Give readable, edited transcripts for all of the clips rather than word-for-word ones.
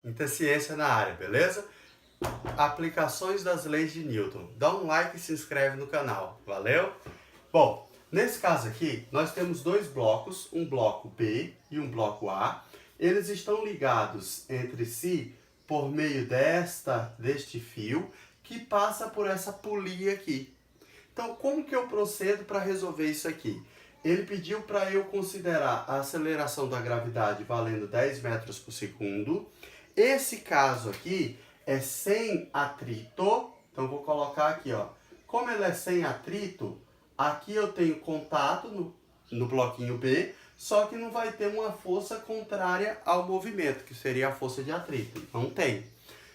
Muita ciência na área, beleza? Aplicações das leis de Newton. Dá um like e se inscreve no canal, valeu? Bom, nesse caso aqui, nós temos dois blocos, um bloco B e um bloco A. Eles estão ligados entre si por meio deste fio que passa por essa polia aqui. Então, como que eu procedo para resolver isso aqui? Ele pediu para eu considerar a aceleração da gravidade valendo 10 metros por segundo. Esse caso aqui é sem atrito, então vou colocar aqui, ó. Como ele é sem atrito, aqui eu tenho contato no bloquinho B, só que não vai ter uma força contrária ao movimento, que seria a força de atrito. Não tem.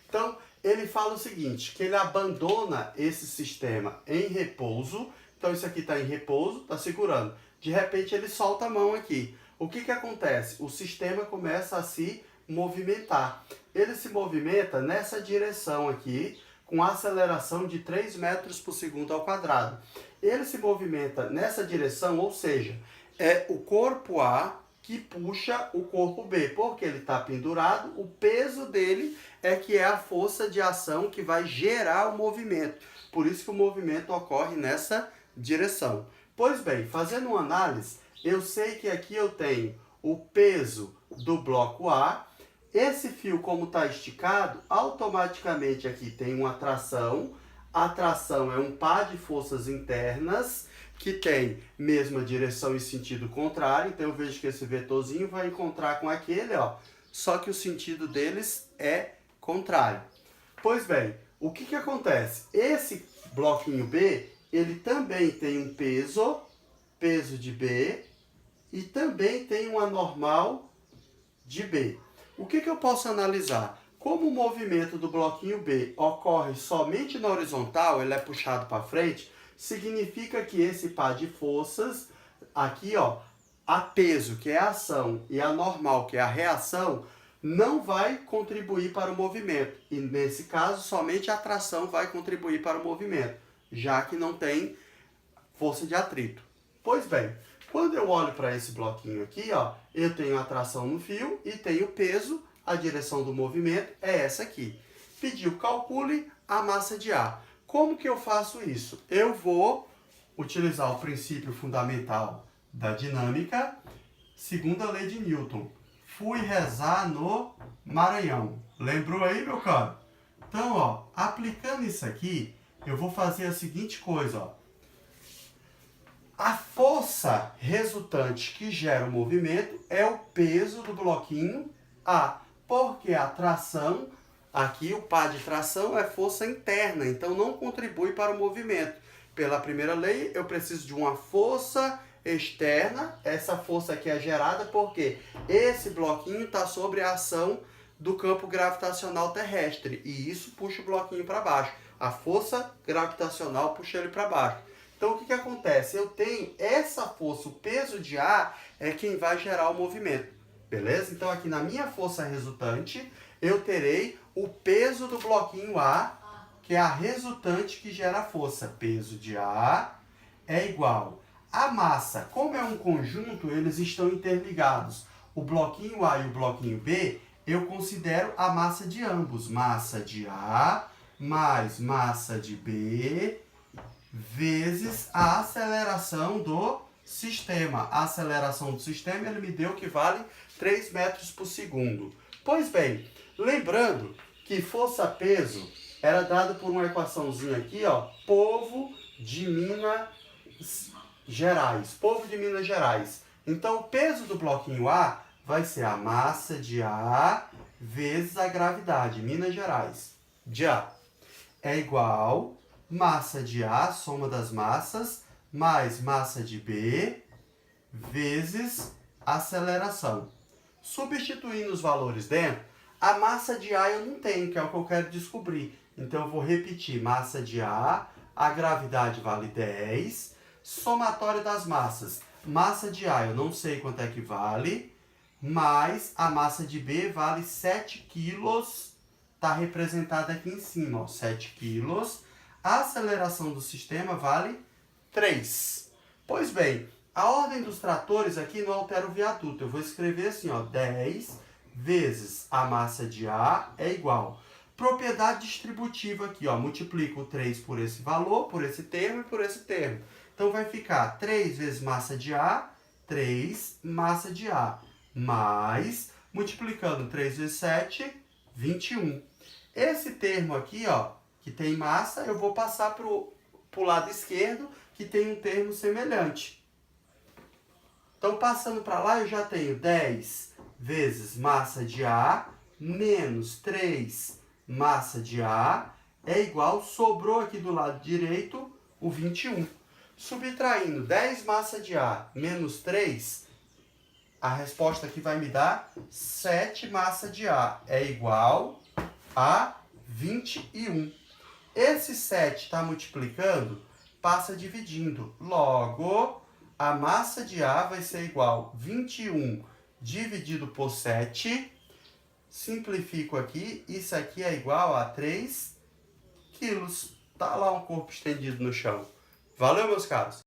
Então, ele fala o seguinte, que ele abandona esse sistema em repouso. Então, isso aqui está em repouso, está segurando. De repente, ele solta a mão aqui. O que que acontece? O sistema começa a se movimentar. Ele se movimenta nessa direção aqui, com aceleração de 3 metros por segundo ao quadrado. Ele se movimenta nessa direção, ou seja, é o corpo A que puxa o corpo B, porque ele está pendurado, o peso dele é que é a força de ação que vai gerar o movimento. Por isso que o movimento ocorre nessa direção. Pois bem, fazendo uma análise, eu sei que aqui eu tenho o peso do bloco A. Esse fio, como está esticado, automaticamente aqui tem uma tração. A tração é um par de forças internas que tem mesma direção e sentido contrário. Então eu vejo que esse vetorzinho vai encontrar com aquele, ó, só que o sentido deles é contrário. Pois bem, o que que acontece? Esse bloquinho B, ele também tem um peso de B, e também tem uma normal de B. O que que eu posso analisar? Como o movimento do bloquinho B ocorre somente na horizontal, ele é puxado para frente, significa que esse par de forças, aqui ó, a peso, que é a ação, e a normal, que é a reação, não vai contribuir para o movimento. E nesse caso, somente a tração vai contribuir para o movimento, já que não tem força de atrito. Pois bem, quando eu olho para esse bloquinho aqui, ó, eu tenho a tração no fio e tenho peso, a direção do movimento é essa aqui. Pediu, calcule a massa de ar. Como que eu faço isso? Eu vou utilizar o princípio fundamental da dinâmica, segunda lei de Newton. Fui rezar no Maranhão. Lembrou aí, meu caro? Então, ó, aplicando isso aqui, eu vou fazer a seguinte coisa, ó. A força resultante que gera o movimento é o peso do bloquinho A, porque a tração, aqui o par de tração é força interna, então não contribui para o movimento. Pela primeira lei, eu preciso de uma força externa, essa força aqui é gerada porque esse bloquinho está sob a ação do campo gravitacional terrestre, e isso puxa o bloquinho para baixo. A força gravitacional puxa ele para baixo. Então, o que que acontece? Eu tenho essa força, o peso de ar é quem vai gerar o movimento, beleza? Então, aqui na minha força resultante, eu terei o peso do bloquinho A, que é a resultante que gera a força. Peso de A é igual a massa. Como é um conjunto, eles estão interligados. O bloquinho A e o bloquinho B, eu considero a massa de ambos. Massa de A mais massa de B vezes a aceleração do sistema. A aceleração do sistema ele me deu que vale 3 metros por segundo. Pois bem, lembrando que força-peso era dado por uma equaçãozinha aqui, ó, povo de Minas Gerais. Povo de Minas Gerais. Então, o peso do bloquinho A vai ser a massa de A vezes a gravidade, Minas Gerais, de A. É igual massa de A, soma das massas, mais massa de B, vezes aceleração. Substituindo os valores dentro, a massa de A eu não tenho, que é o que eu quero descobrir. Então, eu vou repetir, massa de A gravidade vale 10, somatório das massas. Massa de A eu não sei quanto é que vale, mais a massa de B vale 7 quilos, está representada aqui em cima, ó, 7 quilos. A aceleração do sistema vale 3. Pois bem, a ordem dos tratores aqui não altera o viaduto. Eu vou escrever assim, ó, 10 vezes a massa de A é igual. Propriedade distributiva aqui, ó, multiplico o 3 por esse valor, por esse termo e por esse termo. Então vai ficar 3 vezes massa de A, 3 massa de A, mais, multiplicando 3 vezes 7, 21. Esse termo aqui, ó, que tem massa, eu vou passar para o lado esquerdo, que tem um termo semelhante. Então, passando para lá, eu já tenho 10 vezes massa de A menos 3 massa de A é igual, sobrou aqui do lado direito, o 21. Subtraindo 10 massa de A menos 3, a resposta aqui vai me dar 7 massa de A é igual a 21. Esse 7 está multiplicando, passa dividindo. Logo, a massa de A vai ser igual a 21 dividido por 7. Simplifico aqui, isso aqui é igual a 3 quilos. Tá lá um corpo estendido no chão. Valeu, meus caros!